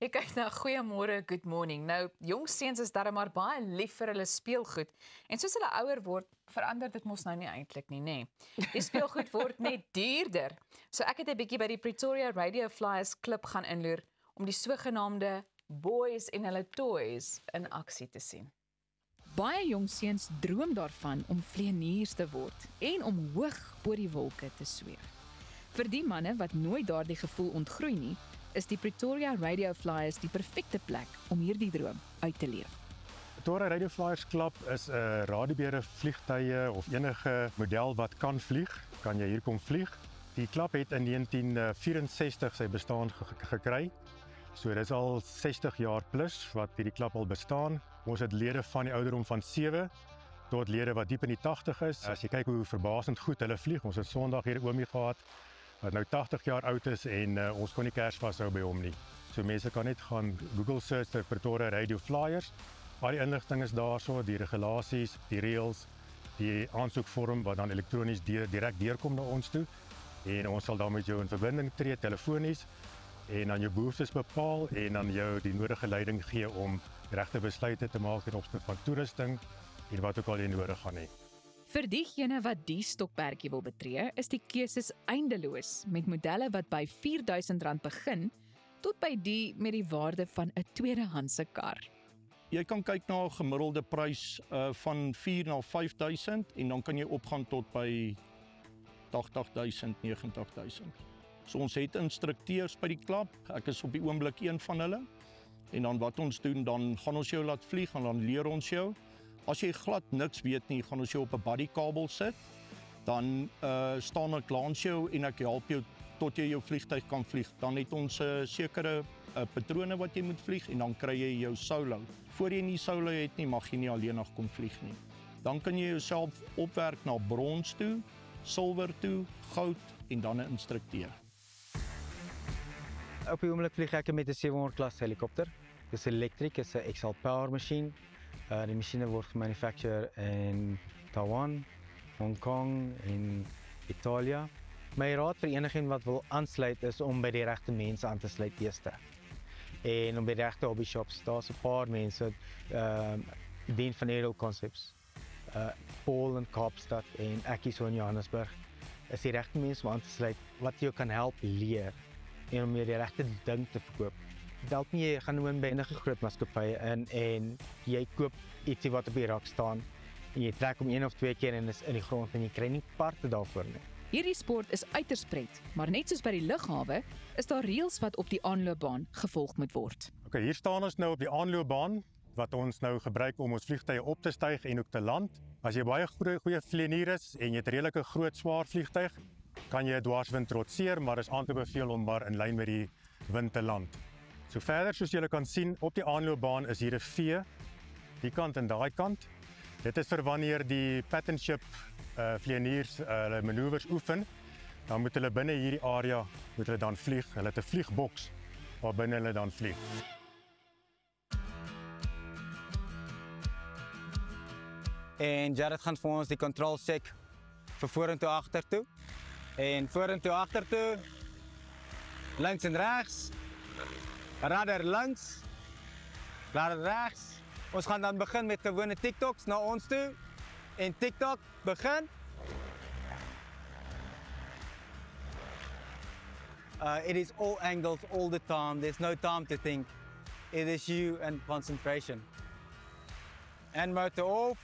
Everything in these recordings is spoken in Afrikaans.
Jy kyk na Goeiemôre, Good Morning. Nou, jong seuns is darem maar baie lief vir hulle speelgoed. En soos hulle ouer word, verander dit mos nou nie eintlik nie, nê. Die speelgoed word net duurder. So ek het 'n bietjie by die Pretoria Radio Flyers klub gaan inloer om die sogenaamde boys en hulle toys in aksie te sien. Baie jong seuns droom daarvan om vlieëniers te word en om hoog bo die wolke te sweef. Vir die manne wat nooit daardie gevoel ontgroei nie, is die Pretoria Radio Flyers die perfekte plek om hierdie droom uit te leef. Pretoria Radio Flyers Club is 'n radiobeheerde vliegtuie of enige model wat kan vlieg, kan jy hier kom vlieg. Die klub het in 1964 sy bestaan gekry. So dit is al 60 jaar plus wat hierdie klub al bestaan. Ons het lede van die ouderdom van 7 tot lede wat diep in die 80 is. As jy kyk hoe verbasend goed hulle vlieg, ons het Sondag hier 'n oomie gehad wat nou 80 jaar oud is en ons kon nie kers vashou by hom nie. So mense kan net gaan Google search vir Pretoria Radio Flyers. Al die inligting is daarso, die regulasies, die reëls, die aansoekvorm wat dan elektronies direk deurkom na ons toe en ons sal dan met jou in verbinding tree telefonies en dan jou behoeftes bepaal en dan jou die nodige leiding gee om regte besluite te maak ten opsigte van toerusting en wat ook al jy nodig gaan hê. Vir diegene wat die stokperdjie wil betree, is die keuses eindeloos met modelle wat by R4000 begin tot by die met die waarde van 'n tweedehandse kar. Jy kan kyk na 'n gemiddelde prys van 4 na 5000 en dan kan jy opgaan tot by 80000, 90000. So ons het instrukteurs by die klub. Ek is op die oomblik een van hulle. En dan wat ons doen, dan gaan ons jou laat vlieg en dan leer ons jou. As jy glad niks weet nie, gaan ons jou op 'n bodykabel sit. Dan staan ek langs jou en ek help jou tot jy jou vliegtuig kan vlieg. Dan het ons sekere patrone wat jy moet vlieg en dan kry jy jou solo. Voor jy nie solo het nie, mag jy nie alleenig kom vlieg nie. Dan kan jy jouself opwerk na brons toe, silwer toe, goud en dan 'n instrukteur. Op die oomblik vlieg ek met 'n 700 klas helikopter. Dis elektrik, is 'n XL Power masjien. Die masjiene word gemanufactured in Taiwan, Hong Kong en Italië. My raad vir enigiemand wat wil aansluit is om by die regte mense aan te sluit eers. En om by die regte hobby shops. Daar's 'n paar mense dien van Aerial Concepts. Paul in Kaapstad en ek hier so in Johannesburg. Is die regte mense om aan te sluit wat jou kan help leer en om jy die regte ding te verkoop. Dalk nie, jy gaan gewoon by enige groot maatskappye en jy koop ietsie wat op die rak staan en jy trek hom 1 of 2 keer en is in die grond en jy kry nie parte daarvoor nie. Hierdie sport is uiters pret, maar net soos by die lughawe is daar reëls wat op die aanloopbaan gevolg moet word. Okay, hier staan ons nou op die aanloopbaan wat ons nou gebruik om ons vliegtuie op te styg en ook te land. As jy baie goeie vlieënier is en jy het 'n redelike groot swaar vliegtuig, kan jy 'n dwarswind trotseer, maar is aan te beveel om maar in lyn met die wind te land. So verder soos julle kan sien, op die aanloopbaan is hier 'n V, die kant en daai kant. Dit is vir wanneer die pattern ship vlieëniers hulle manoeuvres oefen, dan moet hulle binne hierdie area moet hulle dan vlieg. Hulle het 'n vliegboks waar binne hulle dan vlieg. En Jared gaan vir ons die control check vir vorentoe agtertoe. En vorentoe agtertoe. Links en regs. Radar links. Radar regs. Ons gaan dan begin met gewone TikToks na ons toe. En TikTok begin. It is all angles all the time. There's no time to think. It is you and concentration. And motor off.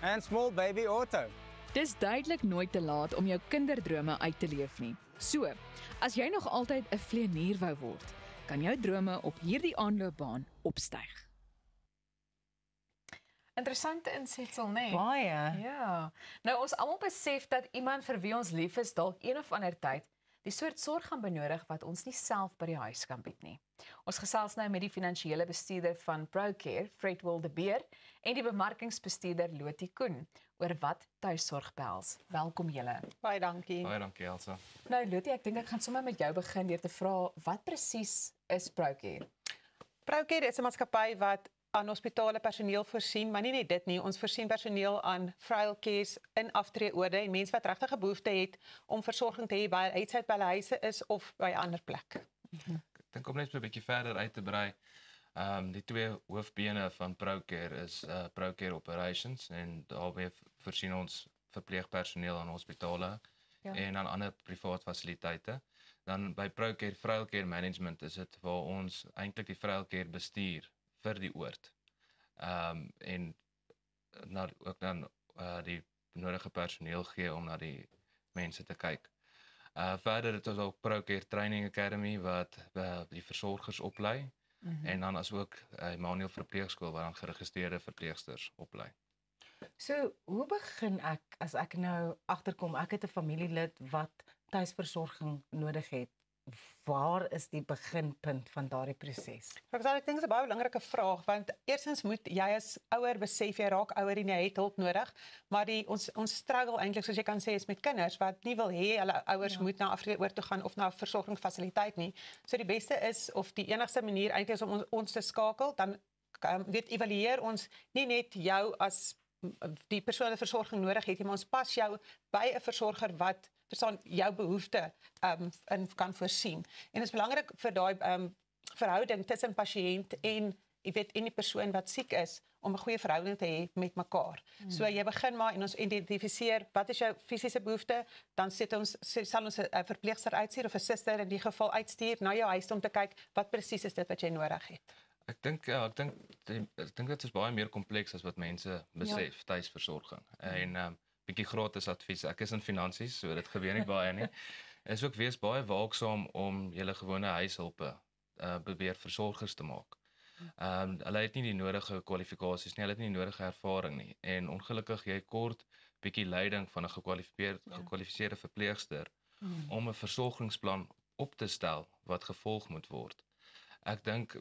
And small baby auto. Dis duidelik nooit te laat om jou kinderdrome uit te leef nie. So, as jy nog altyd 'n vlieënier wou word, kan jou drome op hierdie aanloopbaan opstyg. Interessante insetsel, né? Nee? Baie. Ja. Nou ons almal besef dat iemand vir wie ons lief is dalk een of ander tyd die soort sorg gaan benodig wat ons nie self by die huis kan bied nie. Ons gesels nou met die finansiële bestuurder van Procare, Fred Wildebeer, en die bemarkingsbestuurder Lottie Koen oor wat tuisorg behels. Welkom julle. Baie dankie. Baie dankie Elsa. Nou Lottie, ek dink ek gaan sommer met jou begin deur te vra wat presies is Procare? Procare is 'n maatskappy wat aan hospitale personeel voorsien, maar nie net dit nie, ons voorsien personeel aan frail cares in aftreeorde en mense wat regtig 'n behoefte het om versorging te hê by hulle huise is of by 'n ander plek. dink om net so 'n bietjie verder uit te brei. Die twee hoofbene van ProCare is ProCare Operations en daarmee voorsien ons verpleegpersoneel aan hospitale en aan ander privaat fasiliteite. Dan by ProCare Vrouwcare Management is dit waar ons eintlik die vrouwcare bestuur vir die oord. En ook dan die nodige personeel gee om na die mense te kyk. Verder het ons ook ProCare Training Academy wat die versorgers oplei en dan asook Emmanuel Verpleegskool waar dan geregistreerde verpleegsters oplei. So, hoe begin ek as ek nou agterkom ek het 'n familielid wat tuisversorging nodig het? Waar is die beginpunt van daardie proses? Ek dink dit is 'n baie belangrike vraag want eerstens moet jy as ouer besef jy raak ouer en jy het hulp nodig, maar ons struggle eintlik soos jy kan sê is met kinders wat nie wil hê hulle ouers moet na Afrika toe gaan of na 'n versorgingsfasiliteit nie. So die beste is of die enigste manier eintlik is om ons te skakel, dan evalueer ons nie net jou as die persoon wat versorging nodig het, maar ons pas jou by 'n versorger wat verstaan jou behoefte in kan voorsien. En dit is belangrik vir daai verhouding tussen pasiënt en en die persoon wat siek is om 'n goeie verhouding te hê met mekaar. So jy begin maar en ons identifiseer wat is jou fisiese behoefte, dan sal ons 'n verpleegster uitstuur of 'n suster in die geval uitstuur na jou huis om te kyk wat presies is dit wat jy nodig het. Ek dink dit is baie meer kompleks as wat mense besef, tuisversorging. En bietjie gratis advies. Ek is in finansies, so dit gebeur nie baie nie. Is ook wees baie waaksaam om julle gewone huishulpe probeer versorgers te maak. Hulle het nie die nodige kwalifikasies nie, hulle het nie die nodige ervaring nie. En ongelukkig jy kort bietjie leiding van 'n gekwalifiseerde verpleegster om 'n versorgingsplan op te stel wat gevolg moet word. Ek dink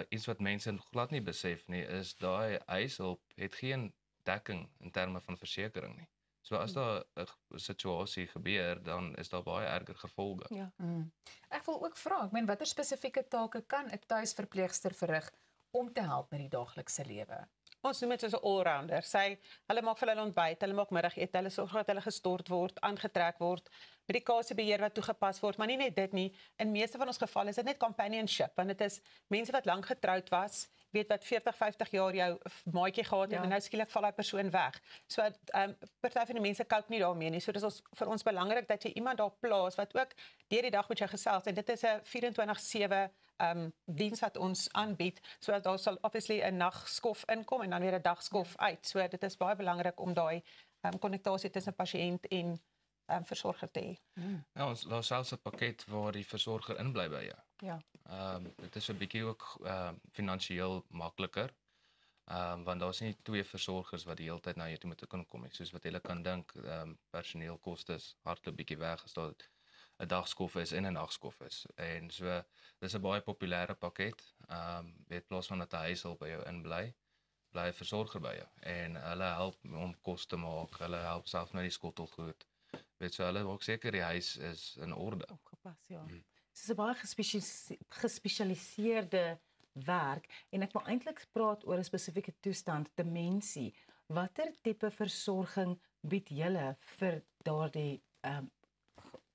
iets wat mense glad nie besef nie is daai huishulp het geen dekking in terme van versekering nie. So as daar 'n situasie gebeur, dan is daar baie erger gevolge. Ja. Ek wil ook vra, ek meen watter spesifieke take kan 'n tuisverpleegster verrig om te help met die daaglikse lewe? Ons noem dit soos 'n allrounder. Hulle maak vir hulle ontbyt, hulle maak middagete, hulle sorg dat hulle gestort word, aangetrek word, medikasiebeheer wat toegepas word, maar nie net dit nie. In meeste van ons gevalle is dit net companionship, want dit is mense wat lank getroud was, weet wat 40, 50 jaar jou maatjie gehad het en nou skielik val daai persoon weg. So party van die mense cope nie daarmee nie. So dis vir ons belangrik dat jy iemand daar plaas wat ook deur die dag met jou gesels en dit is 'n 24/7 diens wat ons aanbied. So daar sal obviously 'n nagskof inkom en dan weer 'n dagskof uit. So dit is baie belangrik om daai konnektasie tussen pasiënt en versorger te hê. Ja, ons daar selfs 'n pakket waar die versorger inbly by jou. Ja. Dit is 'n bietjie ook finansiëel makliker. Want daar's nie twee versorgers wat die hele tyd na jou toe moet kom nie. Soos wat jy kan dink, personeelkostes hardloop bietjie weg as daar 'n dagskof is en 'n nagskof is. En so dis 'n baie populêre pakket. Weet plaas van dat 'n huishulp by jou inbly, bly 'n versorger by jou en hulle help om kos te maak, hulle help self met die skottelgoed. Weet so hulle maak seker die huis is in orde. Opgepas, ja. Dis 'n baie gespesialiseerde werk en ek wil eintlik praat oor 'n spesifieke toestand, demensie. Watter tipe versorging bied julle vir daardie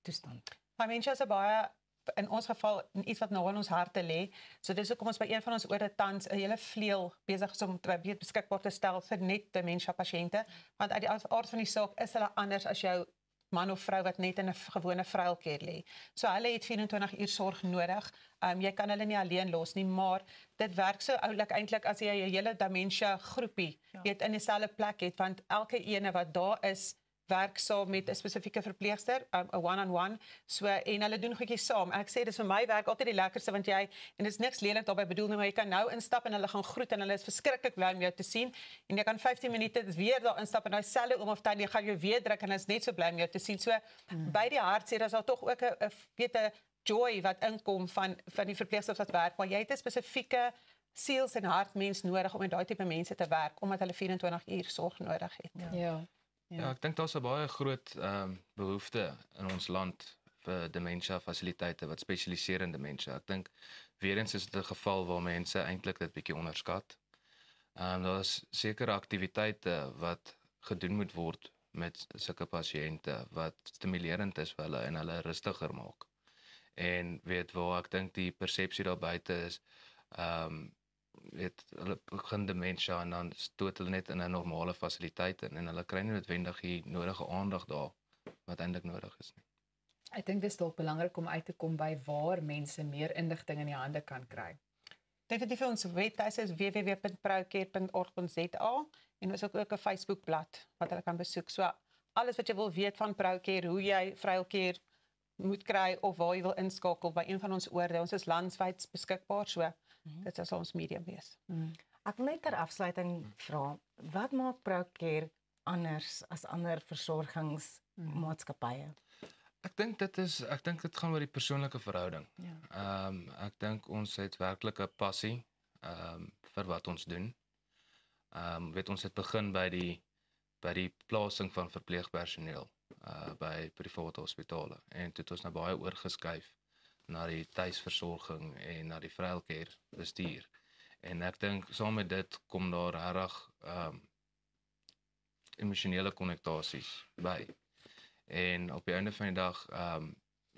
toestand? Demensie is 'n baie in ons geval iets wat nou in ons harte lê. So dis hoekom ons by een van ons ore tans 'n hele vleuel besig is om beskikbaar te stel vir net demensie pasiënte, want uit die aard van die saak is hulle anders as jou man of vrou wat net in 'n gewone vrouelker lê. So hulle het 24 uur sorg nodig. Jy kan hulle nie alleen los nie, maar dit werk so oulik eintlik as jy 'n hele demensie groepie weet in dieselfde plek het, want elke ene wat daar is werk saam met 'n spesifieke verpleegster, 'n one-on-one, so en hulle doen goedjies saam. Ek sê dis vir my werk altyd die lekkerste want jy en dit is niks lelik daarbey bedoel nie, maar jy kan nou instap en hulle gaan groet en hulle is verskriklik bly om jou te sien en jy kan 15 minute weer daar instap en nou selfe om of dan jy gaan jou weer druk en hulle is net so bly om jou te sien. So by die hart sê daar tog ook 'n joy wat inkom van die verpleegsters wat werk, maar jy het 'n spesifieke siels en hartmens nodig om met daai tipe mense te werk omdat hulle 24 uur sorg nodig het. Ja, ek dink daar's 'n baie groot behoefte in ons land vir demensie fasiliteite wat spesialiseer in demensie. Ek dink weer eens is dit 'n geval waar mense eintlik dit bietjie onderskat. Daar's sekere aktiwiteite wat gedoen moet word met sulke pasiënte wat stimulerend is vir hulle en hulle rustiger maak. En weet waar ek dink die persepsie daar buite is, weet hulle begin dementia en dan stoot hulle net in 'n normale fasiliteit in en hulle kry nie noodwendig die nodige aandag daar wat eintlik nodig is nie. Ek dink dit is dalk belangrik om uit te kom by waar mense meer inligting in die hande kan kry. Definitief ons webtuiste is www.proucare.org.za en ons het ook 'n Facebookblad wat hulle kan besoek. So alles wat jy wil weet van Proucare, hoe jy Proucare moet kry of waar jy wil inskakel by een van ons oorde. Ons is landwyd beskikbaar, so dit sal ons medium wees. Ek wil net ter afsluiting vra, wat maak Proucare anders as ander versorgingsmaatskappye? Ek dink dit gaan oor die persoonlike verhouding. Ja. Ek dink ons het werklik 'n passie vir wat ons doen. Weet ons het begin by die plasing van verpleegpersoneel by private hospitale en toe het ons nou baie oorgeskuif na die tuisversorging en na die vroucare bestuur. En ek dink saam met dit kom daar regtig emosionele konnektasies by. En op die einde van die dag,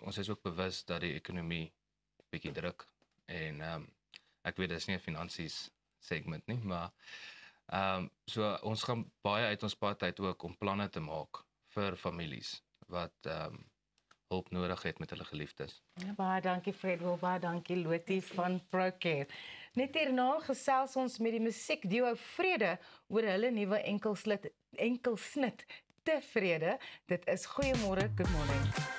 ons is ook bewus dat die ekonomie bietjie druk en ek weet dis nie 'n finansies segment nie, maar so ons gaan baie uit ons pad uit ook om planne te maak vir families wat hulp nodig het met hulle geliefdes. Ja, baie dankie Fredwell, baie dankie Lotie van Proucare. Net hierna gesels ons met die musiekduo Vrede oor hulle nuwe enkelsnit Tevrede. Dit is Goeiemôre, good morning.